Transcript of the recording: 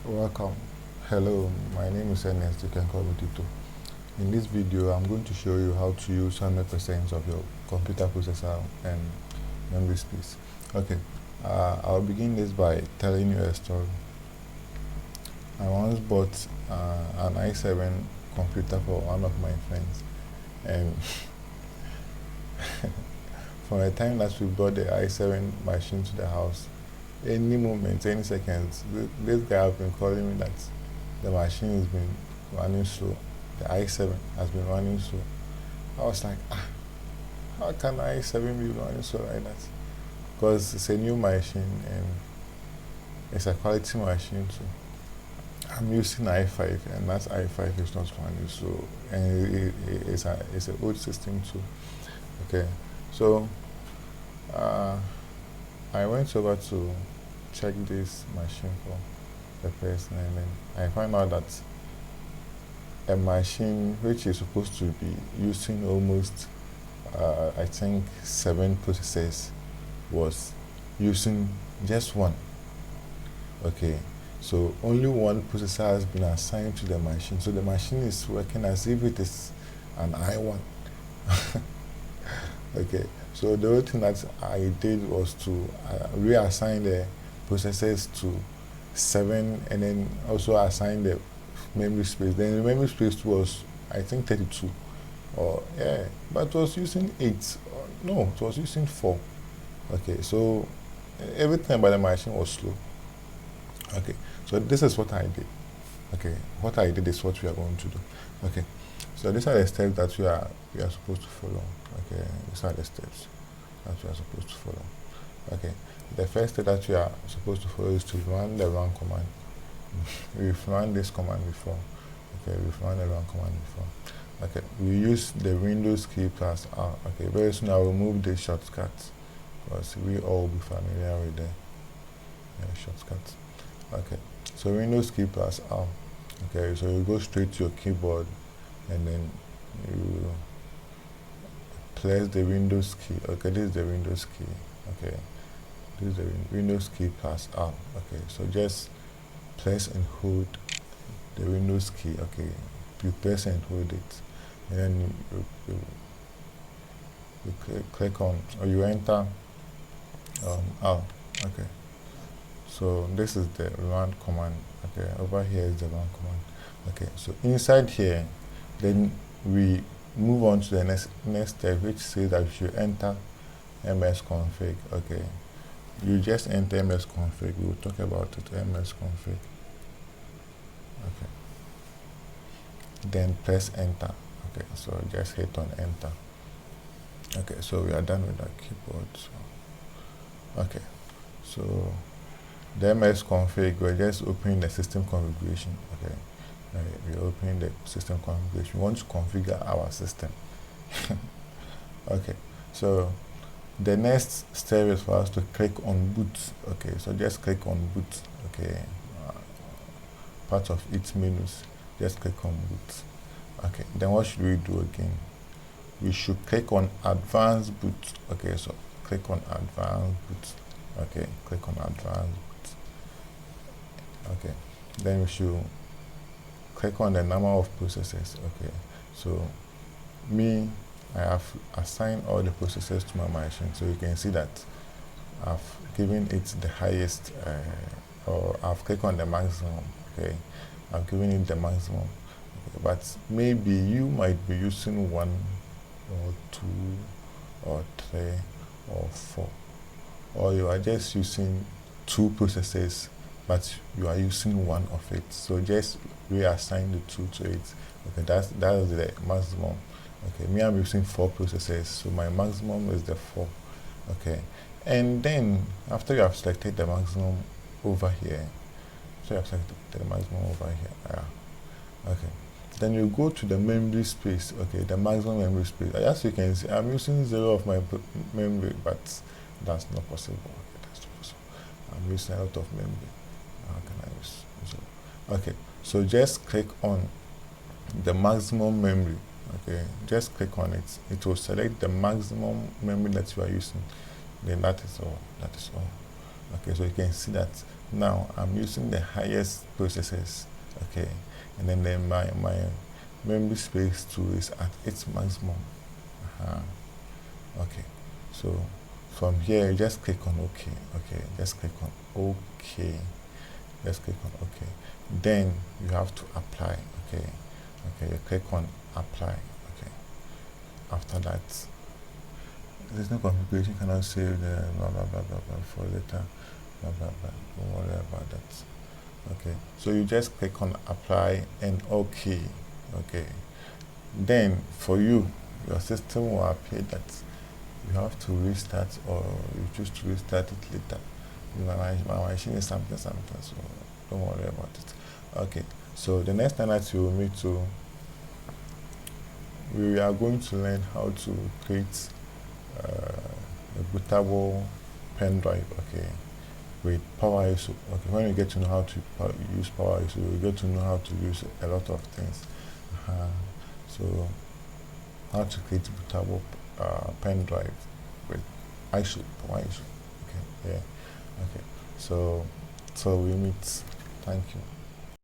Welcome. Hello, my name is Ernest. You can call me Tito. In this video, I'm going to show you how to use 100% of your computer processor and memory space. Okay, I'll begin this by telling you a story. I once bought an i7 computer for one of my friends, and from the time that we brought the i7 machine to the house, any moment, any seconds, this guy has been calling me that the machine has been running slow. The i7 has been running slow. I was like, how can i7 be running slow like that? Because it's a new machine and it's a quality machine too. I'm using i5 and that i5 is not running slow, and it's an old system too. Okay, so I went over to check this machine for the person, and then I found out that a machine which is supposed to be using almost I think 7 processors was using just one. Okay, so only one processor has been assigned to the machine, so the machine is working as if it is an i1. Okay, so the only thing that I did was to reassign the processors to 7, and then also assign the memory space. Then the memory space was, I think, 32, or yeah, but it was using 8. No, it was using 4. Okay, so everything about the machine was slow. Okay, so this is what I did. Okay, what I did is what we are going to do. Okay, so these are the steps that we are supposed to follow. Okay, these are the steps that we are supposed to follow. Okay, the first step that we are supposed to follow is to run the run command. We've run this command before. Okay, we've run the run command before. Okay, we use the Windows key plus R. Okay, very soon I'll remove the shortcuts because we all will be familiar with the shortcuts. Okay, so Windows key plus R. Okay, so you go straight to your keyboard and then you press the Windows key. Okay, this is the Windows key. Okay, this is the Windows key plus R. Okay, so just press and hold the Windows key. Okay, you press and hold it, and then you click on, or you enter R. Okay, so this is the run command. Okay, over here is the run command. Okay, so inside here, then we move on to the next step, which says that if you enter msconfig. Okay, you just enter msconfig. We will talk about it. Msconfig. Okay, then press enter. Okay, so just hit on enter. Okay, so we are done with our keyboard. So, okay, so the msconfig, we're just opening the system configuration. Okay, we're opening the system configuration. We want to configure our system. Okay, so the next step is for us to click on boot. Okay, so just click on boot. Okay, part of its menus, just click on boot. Okay, then what should we do again? We should click on advanced boot. Okay, so click on advanced boot. Okay, click on advanced boot. Okay, then we should click on the number of processors. Okay, so I have assigned all the processors to my machine, so you can see that I've given it the highest, or I've clicked on the maximum. Okay, I've given it the maximum. Okay, but maybe you might be using 1 or 2 or 3 or 4, or you are just using 2 processors, but you are using 1 of it. So just reassign the 2 to it. Okay, that is the maximum. Okay, me, I'm using 4 processors, so my maximum is the 4. Okay, and then after you have selected the maximum over here, okay, then you go to the memory space. Okay, the maximum memory space. As you can see, I'm using 0 of my memory, but that's not possible. Okay, that's not possible. I'm using a lot of memory. How can I use 0? Okay, so just click on the maximum memory. Okay, just click on it. It will select the maximum memory that you are using. Then that is all. Okay, so you can see that Now I'm using the highest processors, okay, and then my memory space too is at its maximum. Okay, so from here you just click on OK. Okay, just click on OK. Just click on OK. Then you have to apply. Okay, okay, you click on apply. Okay, after that, there's no configuration, you cannot save the blah blah blah blah blah for later. Blah blah blah. Don't worry about that. Okay, so you just click on apply and OK. Okay, then for you, your system will appear that you have to restart, or you choose to restart it later. My machine is something, so don't worry about it. Okay, so the next time that you will meet to, we are going to learn how to create a bootable pen drive, okay, with Power ISO. Okay, when you get to know how to use Power ISO, you get to know how to use a lot of things. So, how to create a bootable pen drive with ISO, Power ISO. Okay, yeah, okay. So we meet. Thank you.